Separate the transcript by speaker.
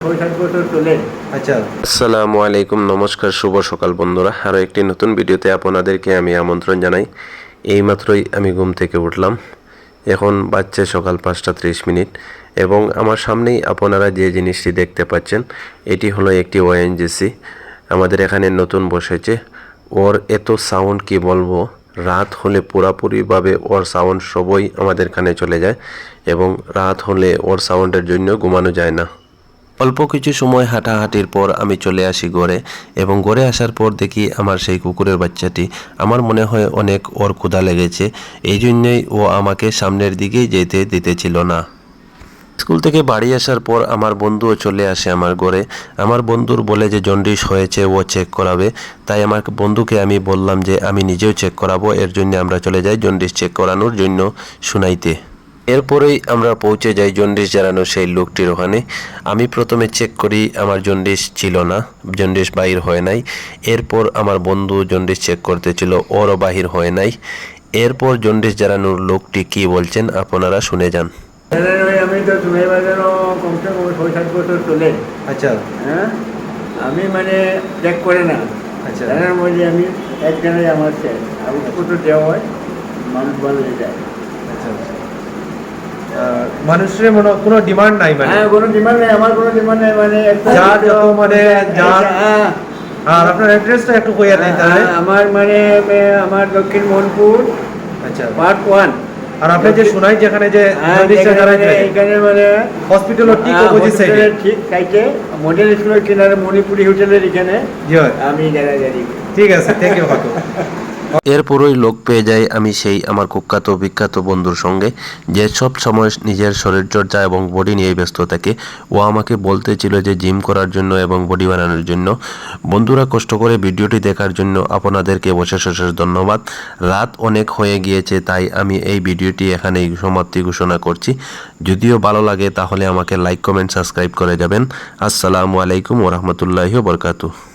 Speaker 1: আচ্ছা, আসসালামু আলাইকুম, নমস্কার, শুভ সকাল বন্ধুরা। আরও একটি নতুন ভিডিওতে আপনাদেরকে আমি আমন্ত্রণ জানাই। এইমাত্রই আমি ঘুম থেকে উঠলাম। এখন বাজছে সকাল 5:30 এবং আমার সামনেই আপনারা যে জিনিসটি দেখতে পাচ্ছেন এটি হলো একটি ওএনজিসি। আমাদের এখানে নতুন বসেছে। ওর এত সাউন্ড কি বলবো, রাত হলে পুরাপুরিভাবে ওর সাউন্ড সবই আমাদের কানে চলে যায় এবং রাত হলে ওর সাউন্ডের জন্য ঘুমানো যায় না। অল্প কিছু সময় হাঁটাহাঁটির পর আমি চলে আসি ঘরে এবং ঘরে আসার পর দেখি আমার সেই কুকুরের বাচ্চাটি। আমার মনে হয় অনেক ওর ক্ষুধা লেগেছে, এই জন্যই ও আমাকে সামনের দিকেই যেতে দিতেছিল না। স্কুল থেকে বাড়ি আসার পর আমার বন্ধুও চলে আসে আমার ঘরে। আমার বন্ধুর বলে যে জন্ডিস হয়েছে, ও চেক করাবে। তাই আমার বন্ধুকে আমি বললাম যে আমি নিজেও চেক করাবো। এর জন্য আমরা চলে যাই জন্ডিস চেক করানোর জন্য শুনাইতে। এরপরেই আমরা পৌঁছে যাই জন্ডিস জানানো সেই লোকটির ওখানে। আমি প্রথমে চেক করি, আমার জন্ডিস ছিল না, জন্ডিস বাহির হয় নাই। এরপর আমার বন্ধু জন্ডিস চেক করতেছিল, ওরও বাহির হয় নাই। এরপর জন্ডিস জানানোর লোকটি কি বলছেন আপনারা শুনে যান।
Speaker 2: আমি তো তুমি বাজানো কমসে কম 6-7 বছর চলে।
Speaker 1: আচ্ছা,
Speaker 2: হ্যাঁ, আমি মানে চেক করে না।
Speaker 1: আচ্ছা,
Speaker 2: জানার মধ্যে আমি এক জায়গায় আমার শেষ আর উপর দেওয়া হয়, মানুষ ভালো হয়ে যায়।
Speaker 1: আচ্ছা, মানুষের কোনো ডিমান্ড নাই মানে?
Speaker 2: হ্যাঁ, কোনো ডিমান্ড নেই, আমার কোনো ডিমান্ড নেই মানে
Speaker 1: যার যত মানে যার। আর আপনার অ্যাড্রেসটা একটু কইয়া দেন তাহলে।
Speaker 2: আমার মানে আমার দক্ষিণ মোহনপুর,
Speaker 1: আচ্ছা,
Speaker 2: পার্ট 1।
Speaker 1: আর আপনি যে শোনাই যেখানে যে
Speaker 2: এখানে মানে
Speaker 1: হসপিটালের ঠিক অপোজিট সাইডে,
Speaker 2: ঠিক সাইডে মডেল স্কুলের কিনারে মণিপুরি হোটেলের এখানে আমি জায়গায়।
Speaker 1: ঠিক আছে, থ্যাংক ইউ। এরপরই লোক পেয়ে যাই আমি সেই আমার কুখ্যাত বিখ্যাত বন্ধুর সঙ্গে, যে সব সময় নিজের শরীরচর্চা এবং বডি নিয়ে ব্যস্ত থাকে। ও আমাকে বলতেছিল যে জিম করার জন্য এবং বডি বানানোর জন্য। বন্ধুরা, কষ্ট করে ভিডিওটি দেখার জন্য আপনাদেরকে অশেষ ধন্যবাদ। রাত অনেক হয়ে গিয়েছে, তাই আমি এই ভিডিওটি এখানেই সমাপ্তি ঘোষণা করছি। যদিও ভালো লাগে তাহলে আমাকে লাইক, কমেন্ট, সাবস্ক্রাইব করে যাবেন। আসসালামু আলাইকুম ওয়া রাহমাতুল্লাহি ওয়া বারাকাতুহু।